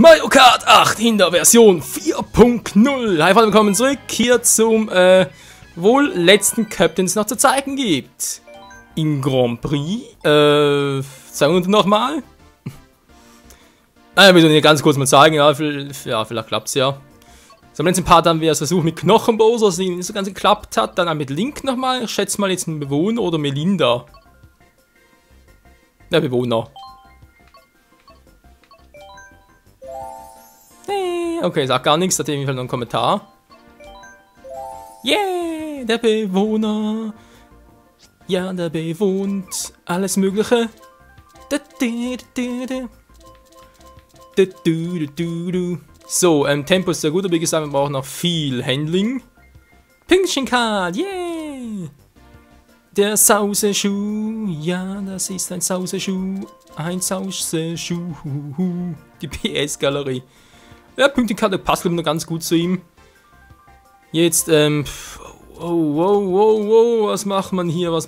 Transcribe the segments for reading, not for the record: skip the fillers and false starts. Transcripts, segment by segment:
Mario Kart 8 in der Version 4.0. Hi, willkommen zurück hier zum wohl letzten Cup, den es noch zu zeigen gibt. Im Grand Prix. Sagen wir nochmal. Wir müssen hier ganz kurz mal zeigen, ja, vielleicht klappt es ja. So, im letzten Part haben wir das Versuch mit Knochenbowser, das nicht so ganz geklappt hat. Dann mit Link nochmal. Ich schätze mal jetzt einen Bewohner oder Melinda. Der Bewohner. Okay, sagt gar nichts, hat auf jeden Fall noch einen Kommentar. Yeah, der Bewohner. Ja, der bewohnt alles Mögliche. So, Tempo ist sehr gut, aber wie gesagt, wir brauchen noch viel Handling. Pünktchencard, yeah! Der Sauseschuh, ja, das ist ein Sauseschuh. Ein Sauseschuh, die PS-Galerie. Ja, Pünktchencard, der passt noch ganz gut zu ihm. Jetzt, was macht man hier, Ich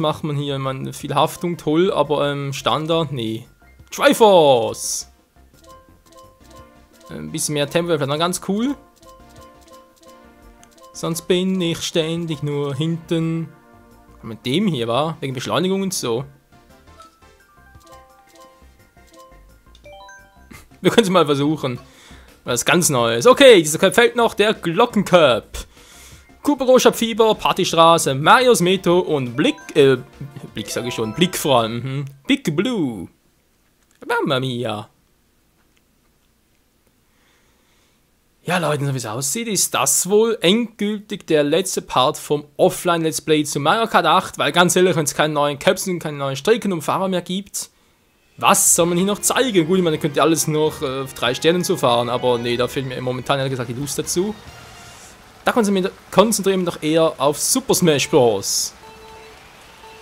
meine, viel Haftung, toll, aber, Standard, nee. Triforce! Ein bisschen mehr Tempo wäre vielleicht noch ganz cool. Sonst bin ich ständig nur hinten. Mit dem hier war, wegen Beschleunigung und so. Wir können es mal versuchen. Was ganz Neues. Okay, dieser Cup fällt noch, der Glockencup. Kuperoscher Fieber, Partystraße, Marios Metro und Blick sage ich schon, Blick vor allem. Big Blue. Mamma mia. Ja, Leute, so wie es aussieht, ist das wohl endgültig der letzte Part vom Offline-Let's Play zu Mario Kart 8, weil ganz ehrlich, wenn es keine neuen Caps und keine neuen Strecken und Fahrer mehr gibt, was soll man hier noch zeigen? Gut, ich meine, man könnte alles noch auf 3 Sternen zu fahren, aber nee, da fehlt mir momentan ehrlich gesagt die Lust dazu. Da konzentrieren wir doch eher auf Super Smash Bros.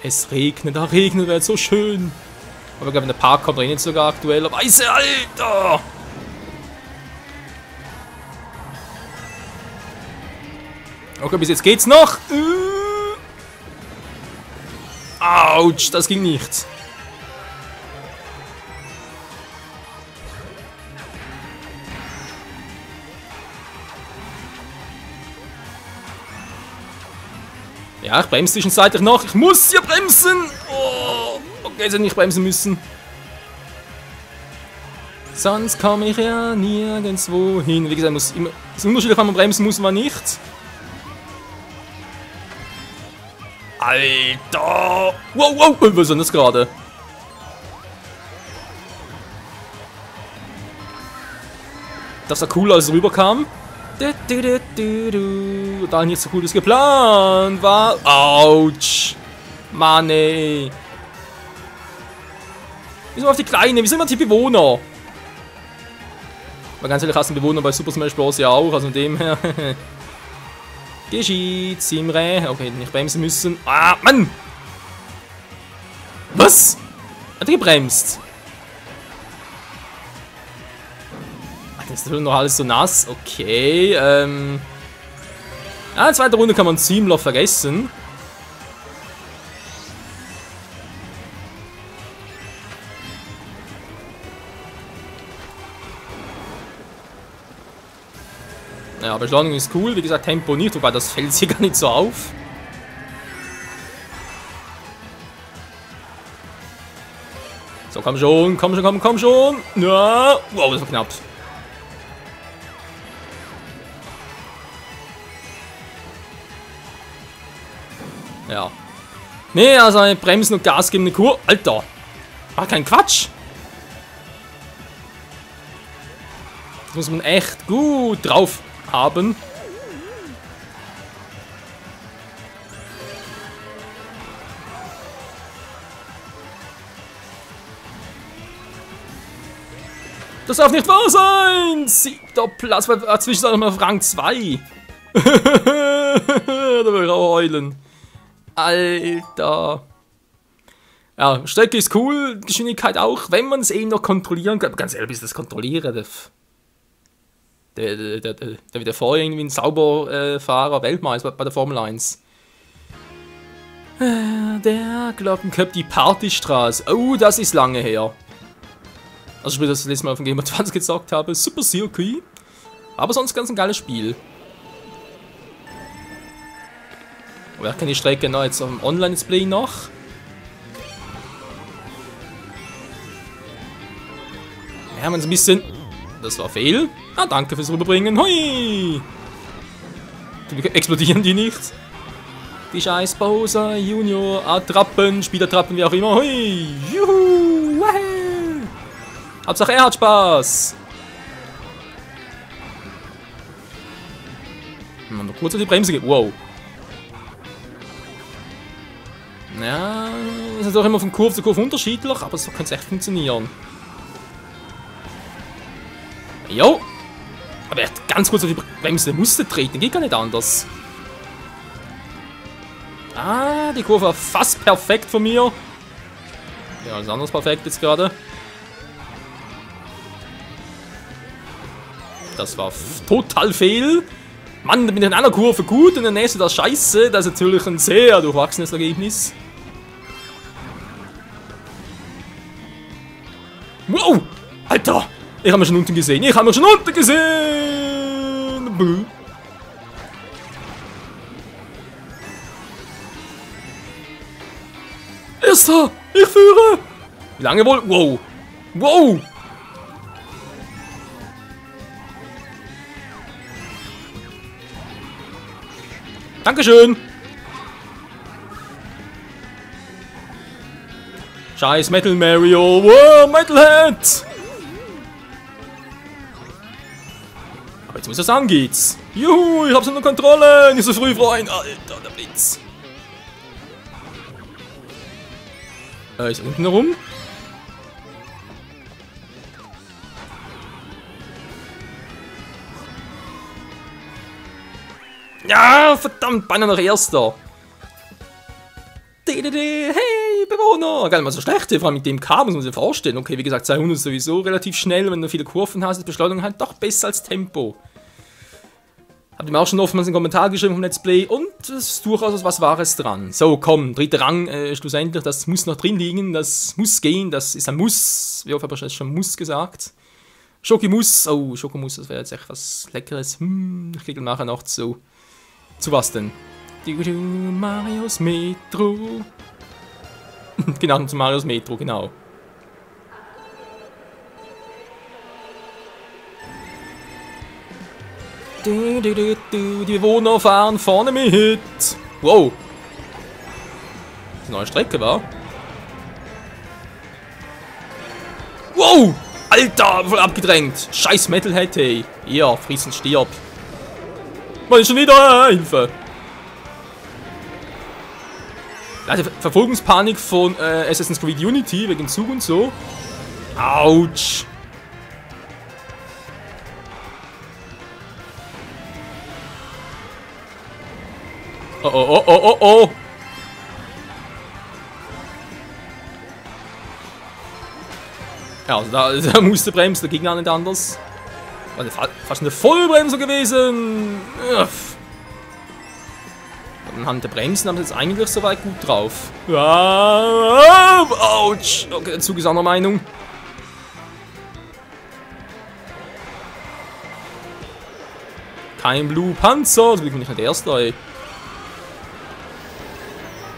Es regnet, da regnet wäre so schön. Aber ich glaube, in der Park kommt regnet sogar aktuell. Weiße Alter! Okay, bis jetzt geht's noch. Autsch, das ging nicht. Ja, ich bremse zwischenzeitlich noch. Ich muss hier bremsen. Oh, okay, jetzt hätte ich bremsen müssen. Sonst komme ich ja nirgendwo hin. Wie gesagt, muss immer, das Unterschied, wenn man bremsen muss, war nicht. Alter! Wow, was ist denn das gerade? Das war cool, als es rüberkam. Da nicht so cool ist geplant war. Autsch! Mann, ey! Wieso auf die Kleine? Wie sind immer die Bewohner? Mal ganz ehrlich, hast du einen Bewohner bei Super Smash Bros. Ja auch, also von dem her. Geschieht, Simre. Okay, nicht bremsen müssen. Ah, Mann! Was? Hat er gebremst? Das ist noch alles so nass. Okay, ja, zweite Runde kann man ziemlich vergessen. Ja, Beschleunigung ist cool, wie gesagt, Tempo nicht, wobei das fällt hier gar nicht so auf. So, komm schon. Ja, wow, das war knapp. Ja. Nee, also eine Bremsen und Gas geben eine Kur. Alter! Ach, kein Quatsch! Das muss man echt gut drauf haben. Das darf nicht wahr sein! 7. Platz, zwischen mal auf Rang 2. Da will ich auch heulen. Alter. Ja, Strecke ist cool, Geschwindigkeit auch, wenn man es eben noch kontrollieren kann. Aber ganz ehrlich, bis das kontrollieren. Der wird vorher irgendwie ein Sauberfahrer Weltmeister bei der Formel 1. Der Glockencup, die Partystraße. Oh, das ist lange her. Also Spiel, das ich das letzte Mal auf dem Game Boy Advance gezockt habe. Super Circuit. Aber sonst ganz ein geiles Spiel. Wer kennt die Strecke noch jetzt auf dem Online-Display noch? Ja, man ist ein bisschen... Das war fehl. Ah, danke fürs Rüberbringen. Hui! Explodieren die nicht? Die scheiß Bowser, Junior, Attrappen, Spielattrappen, wie auch immer. Hui! Juhu! Wahey! Hauptsache er hat Spaß! Mal kurz auf die Bremse gehen. Wow! Ja, das ist doch immer von Kurve zu Kurve unterschiedlich, aber so könnte es echt funktionieren. Jo! Aber er hat ganz kurz auf die Bremse musste treten, geht gar nicht anders. Ah, die Kurve war fast perfekt von mir. Ja, alles anderes perfekt jetzt gerade. Das war total fehl. Mann, da bin ich in einer Kurve gut und in der nächsten das scheiße. Das ist natürlich ein sehr durchwachsenes Ergebnis. Wow! Alter! Ich habe mich schon unten gesehen. Ich habe mich schon unten gesehen! Buh. Erster! Ich führe! Wie lange wohl? Wow! Wow! Dankeschön! Scheiß Metal Mario! Wow, Metalhead! Aber jetzt muss das angeht's! Juhu, ich hab's unter Kontrolle! Nicht so früh freuen! Alter, der Blitz! Ist unten herum? Ja, verdammt, beinahe noch Erster. Hey, Bewohner. Geil, mal so schlecht, vor allem mit dem K, muss man sich vorstellen. Okay, wie gesagt, 200 ist sowieso relativ schnell, wenn du viele Kurven hast, ist Beschleunigung halt doch besser als Tempo. Habt ihr mir auch schon oftmals einen Kommentar geschrieben vom Let's Play und es ist durchaus was Wahres dran. So, komm, dritter Rang, schlussendlich, das muss noch drin liegen, das muss gehen, das ist ein Muss. Wie oft habe ich jetzt schon Muss gesagt? Schokimus, oh, Schokomus, das wäre jetzt echt was Leckeres. Ich kriege nachher noch zu was denn? Marios Metro. Genau, zu Marios Metro, genau. Die Bewohner fahren vorne mit. Wow. Das ist eine neue Strecke, war? Wow! Alter, voll abgedrängt. Scheiß Metalhead, hey. Ja, Friesen stirb. Man ist schon wieder Hilfe. Die Verfolgungspanik von Assassin's Creed Unity wegen Zug und so. Autsch. Oh, oh, oh, oh, oh, oh. Ja, also da musste bremsen, da ging gar nicht anders. War fast eine Vollbremse gewesen. Anhand der Bremsen haben sie jetzt eigentlich soweit gut drauf. Ja, ouch. Okay, der Zug ist anderer Meinung. Kein Blue Panzer. Zum Glück bin ich nicht der Erste, ey.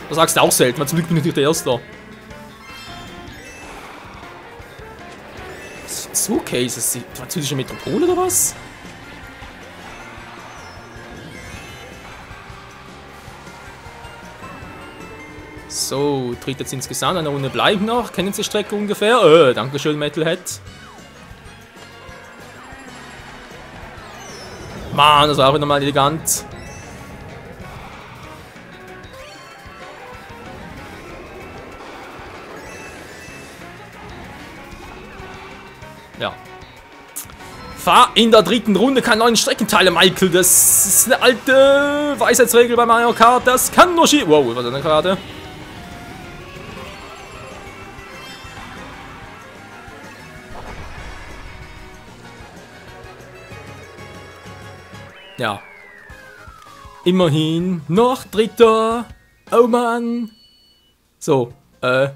Das sagst du auch selten, weil zum Glück bin ich nicht der Erste. So, okay, ist das die französische Metropole oder was? So, tritt jetzt insgesamt eine Runde bleiben noch. Kennen Sie die Strecke ungefähr? Dankeschön, Metalhead. Mann, das war auch wieder mal elegant. Ja. Fahr in der dritten Runde keine neuen Streckenteile, Michael. Das ist eine alte Weisheitsregel bei Mario Kart. Das kann nur schief. Wow, was ist denn gerade? Ja. Immerhin noch Dritter. Oh Mann. So.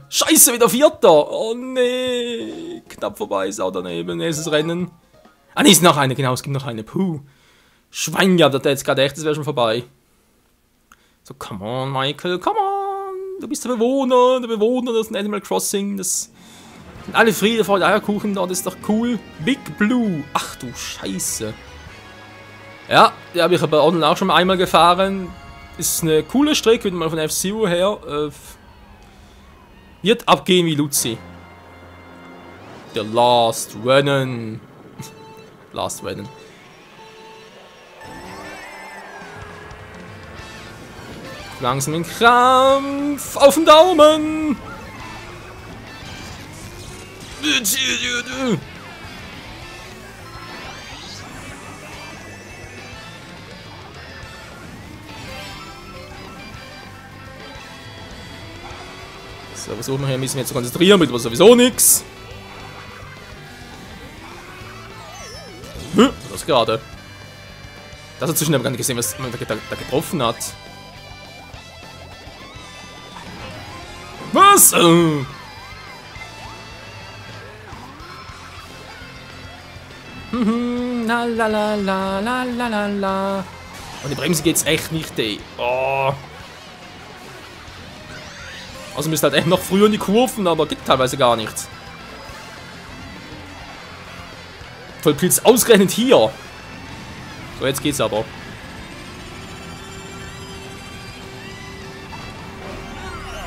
Scheiße, wieder Vierter. Oh nee. Knapp vorbei, ist auch daneben. Nächstes Rennen. Ah, nee, ist noch eine, genau, es gibt noch eine. Puh. Schwein, ja, das jetzt gerade echt, das wäre schon vorbei. So, come on, Michael, come on. Du bist der Bewohner des Animal Crossing. Das sind alle Friede, Freude, Eierkuchen da, das ist doch cool. Big Blue. Ach du Scheiße. Ja, die habe ich aber auch schon einmal gefahren. Ist eine coole Strecke, wieder mal von F-Zero her. Wird abgehen wie Luzi. Der Last Rennen. Last Rennen. Langsam in Krampf. Auf den Daumen. So, versuchen wir hier ein bisschen jetzt zu konzentrieren, mit was sowieso nix. Das gerade. Das hat zu schnell gar nicht gesehen, was man da getroffen hat. Was? La la la la la la la. Und die Bremse geht's echt nicht, ey. Oh. Also müsst halt echt noch früher in die Kurven, aber geht teilweise gar nichts. Voll Pilz ausgerechnet hier. So, jetzt geht's aber.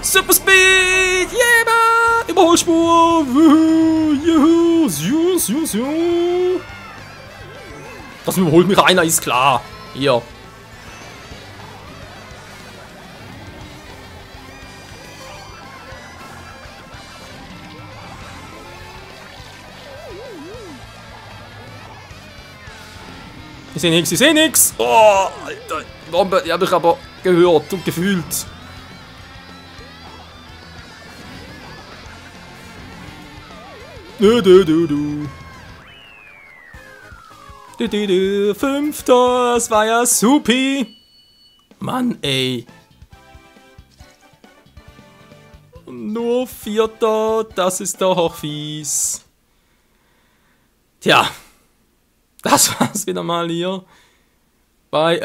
Super Speed! Yeah! Überholspur! Juhu! Juhu! Das überholt mich einer, ist klar. Hier. Ich seh nix! Oh, Alter! Bombe, die hab ich aber gehört und gefühlt. Fünfter, das war ja supi. Mann, ey. Nur Vierter, das ist doch auch fies. Tja. Das war's wieder mal hier. Bei,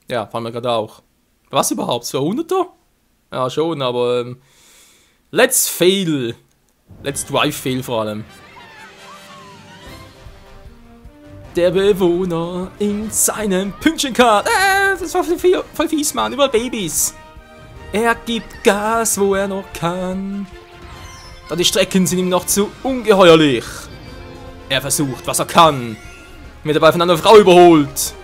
ja, fahren wir gerade auch. Was überhaupt? 200er? Ja, schon, aber, let's fail. Let's drive fail vor allem. Der Bewohner in seinem Pünktchenkart. Das war voll fies, Mann. Über Babys. Er gibt Gas, wo er noch kann. Da die Strecken sind ihm noch zu ungeheuerlich. Er versucht, was er kann. Wird dabei von einer Frau überholt.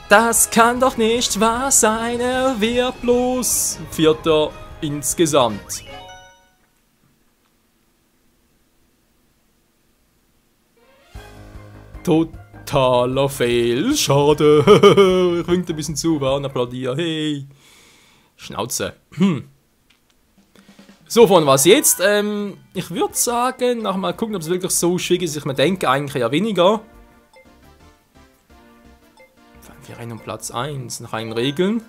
Das kann doch nicht wahr sein. Er wird bloß Vierter insgesamt. Totaler Fail. Schade. Ich winke ein bisschen zu, war und applaudiere. Hey. Schnauze. So, von was jetzt? Ich würde sagen, mal gucken, ob es wirklich so schwierig ist, ich mir denke, eigentlich ja weniger. Wir rennen um Platz 1 nach einen Regeln.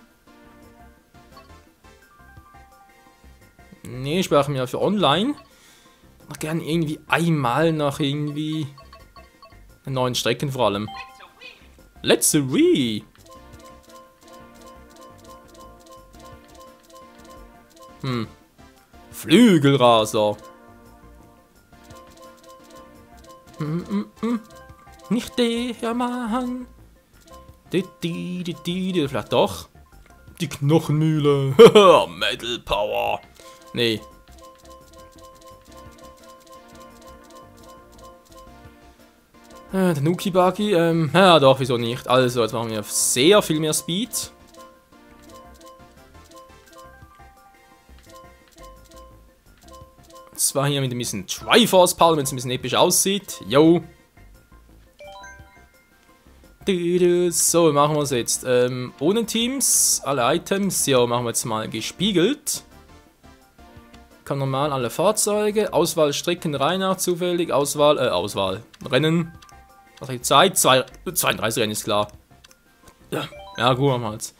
Nee, ich spreche mir für online. Noch gerne irgendwie einmal nach irgendwie neuen Strecken vor allem. Let's re. Flügelraser. Nicht der Mann. Vielleicht doch. Die Knochenmühle. Metal Power. Nee. Der Nuki Buggy. Ja doch, wieso nicht. Also, jetzt machen wir sehr viel mehr Speed. Zwar hier mit ein bisschen Triforce Power, wenn es ein bisschen episch aussieht. Yo. So, machen wir es jetzt. Ohne Teams, alle Items. Ja, machen wir jetzt mal gespiegelt. Kann normal alle Fahrzeuge. Auswahl Strecken, Reihe zufällig. Auswahl. Rennen. Was hat die Zeit? 32 Rennen ist klar. Ja, gut, machen wir jetzt.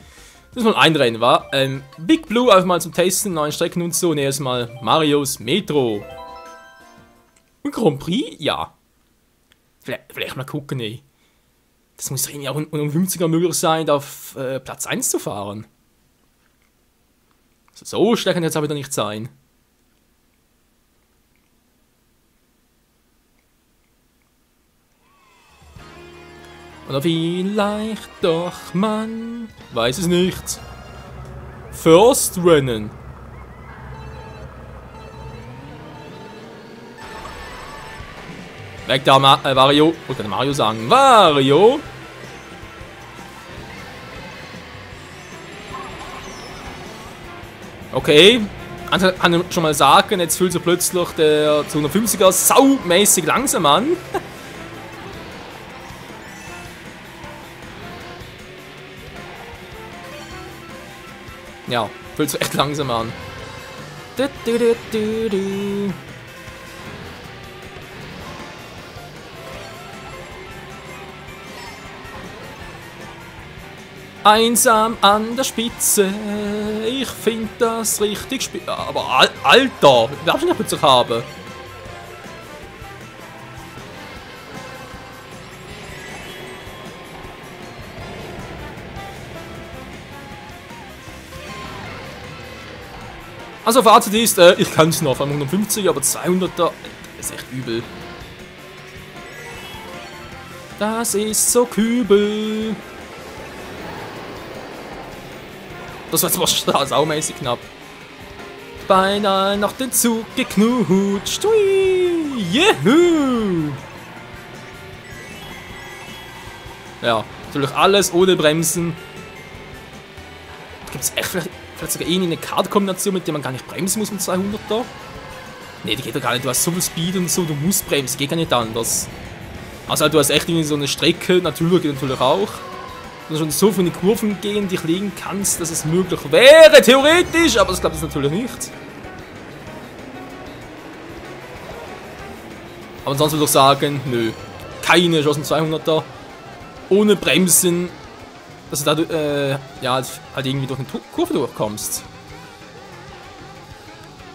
Das ist mal ein Rennen, war. Big Blue einfach mal zum Testen, neuen Strecken und so. Und erstmal Marios Metro. Und Grand Prix? Ja. Vielleicht mal gucken, ey. Das muss irgendwie auch um 50er möglich sein, da auf Platz 1 zu fahren. So schlecht kann jetzt aber wieder nicht sein. Oder vielleicht doch, man weiß es nicht. First Rennen. Weg da, Wario. Ich kann Mario sagen. Wario. Okay. Also kann ich schon mal sagen, jetzt fühlt sich plötzlich der 250er saumäßig langsam an. Ja, fühlt sich echt langsam an. Einsam an der Spitze, ich finde das richtig aber Alter, wie darf ich nicht plötzlich haben? Also Fazit ist, ich kann es noch auf 150, aber 200er ist echt übel. Das ist so kübel. Das war zwar saumäßig knapp. Beinahe noch den Zug geknutscht. Hui, juhu. Ja, natürlich alles ohne Bremsen. Gibt es echt vielleicht sogar eine Kartenkombination, mit der man gar nicht bremsen muss mit 200er? Ne, die geht ja gar nicht. Du hast so viel Speed und so, du musst bremsen, geht gar nicht anders. Also du hast echt irgendwie so eine Strecke, natürlich geht natürlich auch. Du schon so viele Kurven gehen, die ich legen kannst, dass es möglich wäre, theoretisch, aber das klappt jetzt natürlich nicht. Aber sonst würde ich sagen, nö, keine Chance 200er, ohne Bremsen, dass du da ja, halt irgendwie durch eine Kurve durchkommst.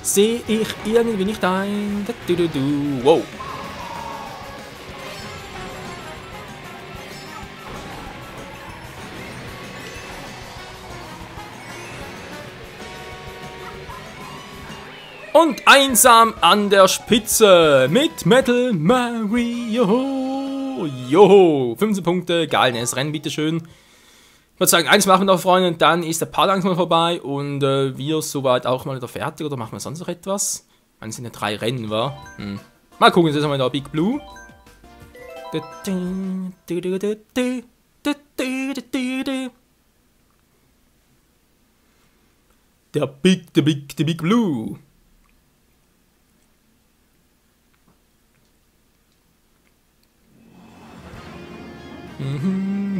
Sehe ich irgendwie nicht ein. Wow. Und einsam an der Spitze mit Metal Mario. Joho, 15 Punkte, geil, das Rennen, bitteschön. Ich würde sagen, eins machen wir noch, Freunde, und dann ist der Part langsam vorbei und wir soweit auch mal wieder fertig. Oder machen wir sonst noch etwas? Dann sind ja 3 Rennen, wa? Mal gucken, jetzt haben wir da Big Blue. Der Big Blue.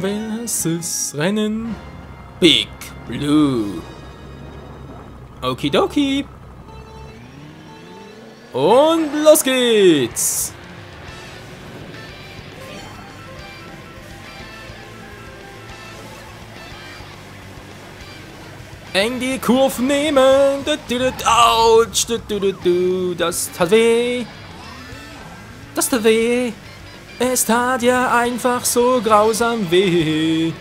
Versus Rennen. Big Blue. Okidoki. Und los geht's. Eng die Kurven nehmen. Autsch. Das tat weh. Das tat weh. Es tat ja einfach so grausam weh.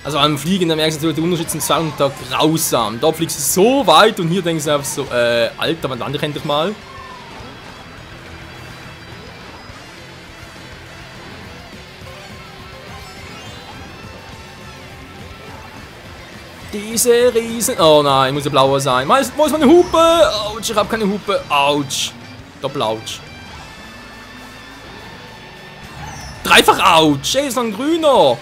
Also am Fliegen, da merkst du natürlich, der Unterschied zum 200er grausam. Da fliegst du so weit und hier denkst du einfach so, Alter, wann lande ich endlich mal? Diese Riesen... Oh nein, muss ja blauer sein. Wo ist meine Hupe? Autsch, ich hab keine Hupe. Autsch. Doppel-Autsch. Dreifach Autsch. Ey, ist noch ein grüner.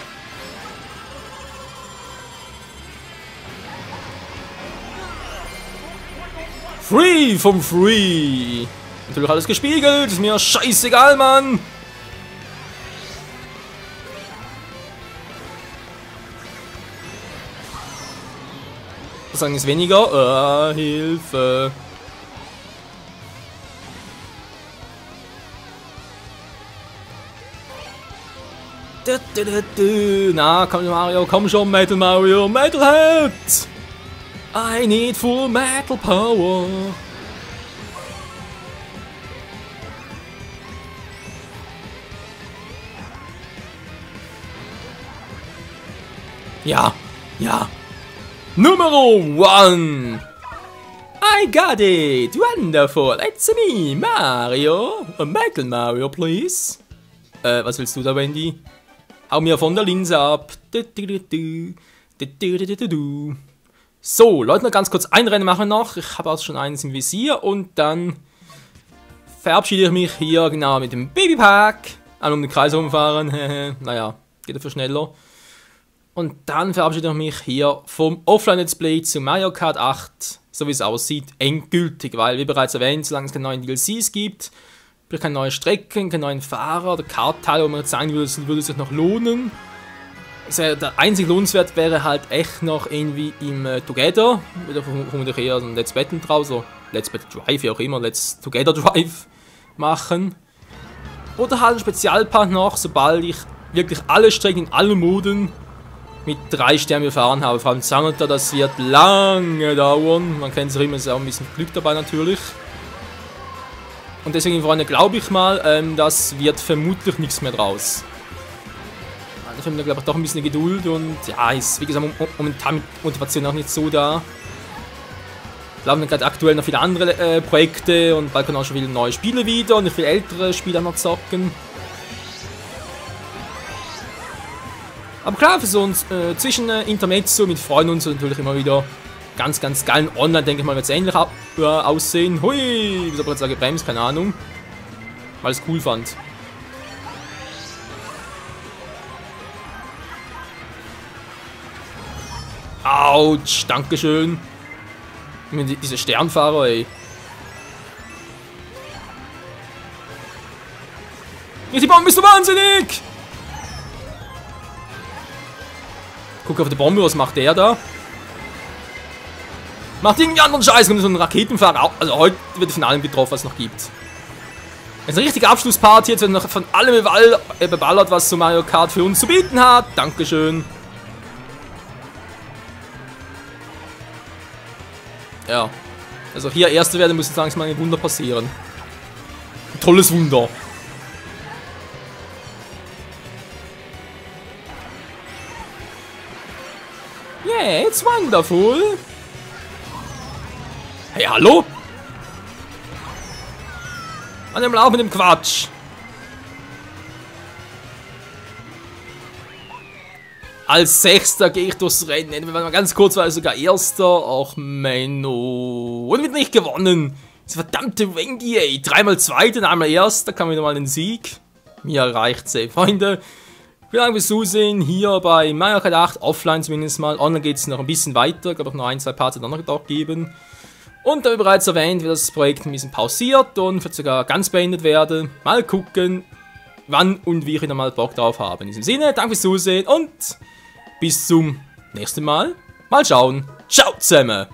Free vom Free. Natürlich alles gespiegelt. Ist mir scheißegal, Mann. Das sagen ist weniger. Hilfe. Na, komm Mario, komm schon, Metal Mario, Metalhead! I need full metal power. Ja, ja. Numero 1. I got it. Wonderful. It's me, Mario. A Metal Mario, please. Was willst du da, Wendy? Hau mir von der Linse ab. So, Leute, noch ganz kurz ein Rennen machen noch. Ich habe auch schon eins im Visier und dann verabschiede ich mich hier genau mit dem Babypack. Einmal um den Kreis rumfahren. Naja, geht dafür schneller. Und dann verabschiede ich mich hier vom Offline-Let's Play zu Mario Kart 8, so wie es aussieht, endgültig, weil, wie bereits erwähnt, solange es keine neuen DLCs gibt, keine neuen Strecken, keine neuen Fahrer oder Kartteile, wo man jetzt sagen würde es sich noch lohnen. Also der einzige Lohnenswert wäre halt echt noch irgendwie im Together, wieder vermutlich eher so ein Let's Battle draus, so Let's Battle Drive, wie auch immer, Let's Together Drive machen. Oder halt ein Spezialpart noch, sobald ich wirklich alle Strecken in allen Moden mit 3 Sternen gefahren habe. Vor allem Zangerter, das wird lange dauern. Man kennt es immer, ist auch ein bisschen Glück dabei natürlich. Und deswegen, Freunde, glaube ich mal, das wird vermutlich nichts mehr draus. Dafür haben wir, glaube ich, doch ein bisschen Geduld und ja, ist wie gesagt momentan mit Motivation auch nicht so da. Ich glaube, gerade aktuell noch viele andere Projekte und bald kommen auch schon viele neue Spiele wieder und viele ältere Spieler noch zocken. Aber klar, für so ein Zwischen-Intermezzo mit Freunden und so natürlich immer wieder ganz, ganz geilen Online, denke ich mal, wird es ähnlich aussehen. Hui, wieso habe ich jetzt da gebremst? Keine Ahnung. Weil ich es cool fand. Autsch, dankeschön. Diese Sternfahrer, ey. Die Bombe, bist du wahnsinnig! Guck auf die Bombe, was macht der da? Macht irgendwie anderen Scheiß, kommt so ein Raketenfahrer. Also heute wird von allem getroffen, was es noch gibt. Jetzt eine richtige Abschlussparty, jetzt wird noch von allem beballert, was so Mario Kart für uns zu bieten hat. Dankeschön. Ja. Also hier Erster werden, muss jetzt langsam ein Wunder passieren. Ein tolles Wunder. Yeah, it's wonderful. Hey, hallo? An dem Lauf mit dem Quatsch. Als Sechster gehe ich durchs Rennen. Wenn man ganz kurz war, sogar Erster. Ach, Menno. Und wird nicht gewonnen. Diese verdammte Wendy, ey. 3-mal Zweiter, einmal Erster. Kann man wieder mal den Sieg. Mir reicht's, ey. Freunde. Vielen Dank fürs Zusehen. Hier bei Mario Kart 8. Offline zumindest mal. Online geht es noch ein bisschen weiter. Ich glaube, noch 1-2 Parts wird noch geben. Und da wie bereits erwähnt, wird das Projekt ein bisschen pausiert und wird sogar ganz beendet werden. Mal gucken, wann und wie ich wieder mal Bock drauf habe. In diesem Sinne, danke fürs Zusehen und bis zum nächsten Mal. Mal schauen. Ciao zusammen.